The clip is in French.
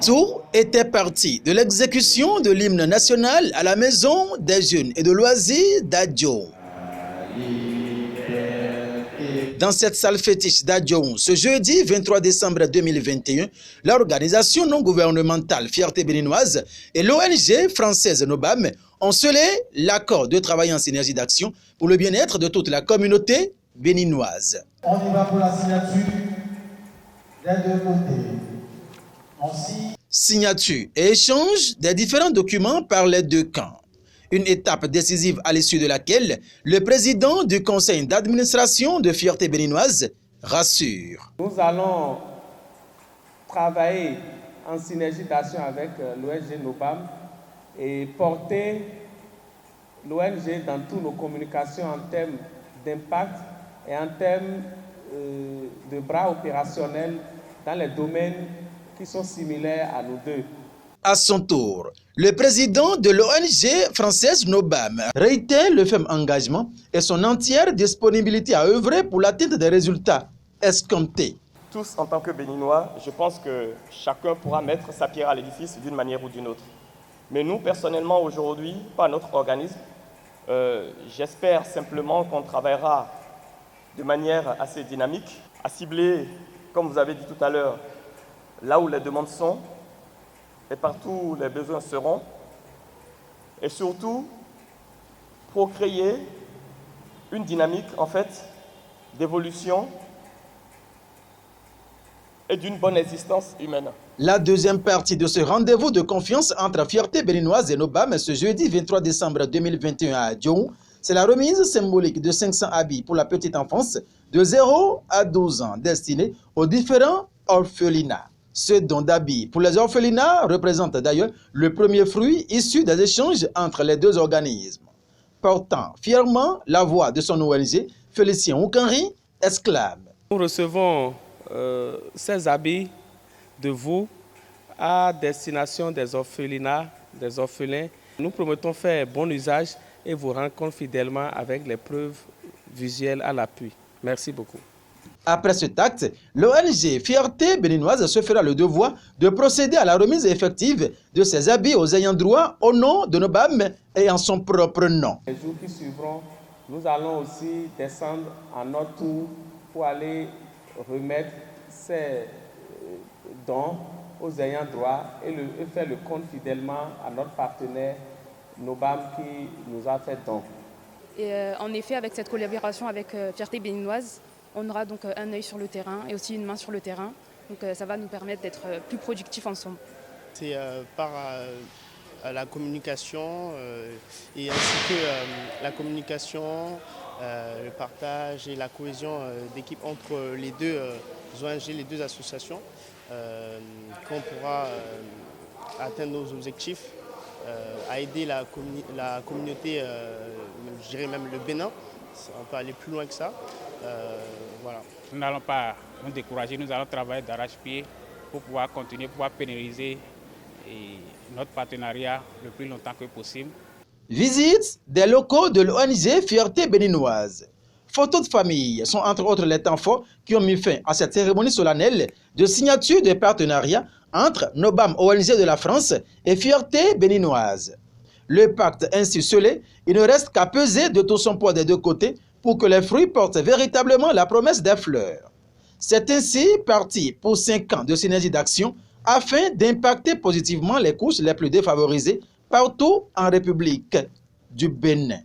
Tout était parti de l'exécution de l'hymne national à la maison des jeunes et de loisirs d'Adjoum. Dans cette salle fétiche d'Adjoum, ce jeudi 23 décembre 2021, l'organisation non gouvernementale Fierté Béninoise et l'ONG française Nobam ont scellé l'accord de travail en synergie d'action pour le bien-être de toute la communauté béninoise. On y va pour la signature des deux côtés. Signature et échange des différents documents par les deux camps. Une étape décisive à l'issue de laquelle le président du conseil d'administration de Fierté Béninoise rassure. Nous allons travailler en synergie d'action avec l'ONG Nobam et porter l'ONG dans toutes nos communications en termes d'impact et en termes de bras opérationnels dans les domaines qui sont similaires à nous deux. À son tour, le président de l'ONG française Nobam réitère le ferme engagement et son entière disponibilité à œuvrer pour l'atteinte des résultats escomptés. Tous, en tant que Béninois, je pense que chacun pourra mettre sa pierre à l'édifice d'une manière ou d'une autre. Mais nous, personnellement, aujourd'hui, par notre organisme, j'espère simplement qu'on travaillera de manière assez dynamique, à cibler, comme vous avez dit tout à l'heure, là où les demandes sont et partout où les besoins seront, et surtout pour créer une dynamique en fait d'évolution et d'une bonne existence humaine. La deuxième partie de ce rendez-vous de confiance entre Fierté Béninoise et Nobam ce jeudi 23 décembre 2021 à Adjoum, c'est la remise symbolique de 500 habits pour la petite enfance de 0 à 12 ans destinés aux différents orphelinats. Ce don d'habits pour les orphelinats représente d'ailleurs le premier fruit issu des échanges entre les deux organismes. Portant fièrement la voix de son ONG, Félicien Oukanri exclame. Nous recevons ces habits de vous à destination des orphelinats, des orphelins. Nous promettons faire bon usage et vous rendre compte fidèlement avec les preuves visuelles à l'appui. Merci beaucoup. Après cet acte, l'ONG Fierté Béninoise se fera le devoir de procéder à la remise effective de ses habits aux ayants droit au nom de Nobam et en son propre nom. Les jours qui suivront, nous allons aussi descendre à notre tour pour aller remettre ces dons aux ayants droit et faire le compte fidèlement à notre partenaire Nobam qui nous a fait don. Et en effet, avec cette collaboration avec Fierté Béninoise, on aura donc un œil sur le terrain et aussi une main sur le terrain. Donc ça va nous permettre d'être plus productifs ensemble. C'est par la communication et ainsi que la communication, le partage et la cohésion d'équipe entre les deux ONG, les deux associations, qu'on pourra atteindre nos objectifs, à aider la communauté, je dirais même le Bénin. On peut aller plus loin que ça. Voilà. Nous n'allons pas nous décourager, nous allons travailler d'arrache-pied pour pouvoir continuer, pour pouvoir pérenniser notre partenariat le plus longtemps que possible. Visite des locaux de l'ONG Fierté Béninoise. Photos de famille sont entre autres les temps forts qui ont mis fin à cette cérémonie solennelle de signature de partenariat entre Nobam ONG de la France et Fierté Béninoise. Le pacte ainsi scellé, il ne reste qu'à peser de tout son poids des deux côtés pour que les fruits portent véritablement la promesse des fleurs. C'est ainsi parti pour 5 ans de synergie d'action afin d'impacter positivement les couches les plus défavorisées partout en République du Bénin.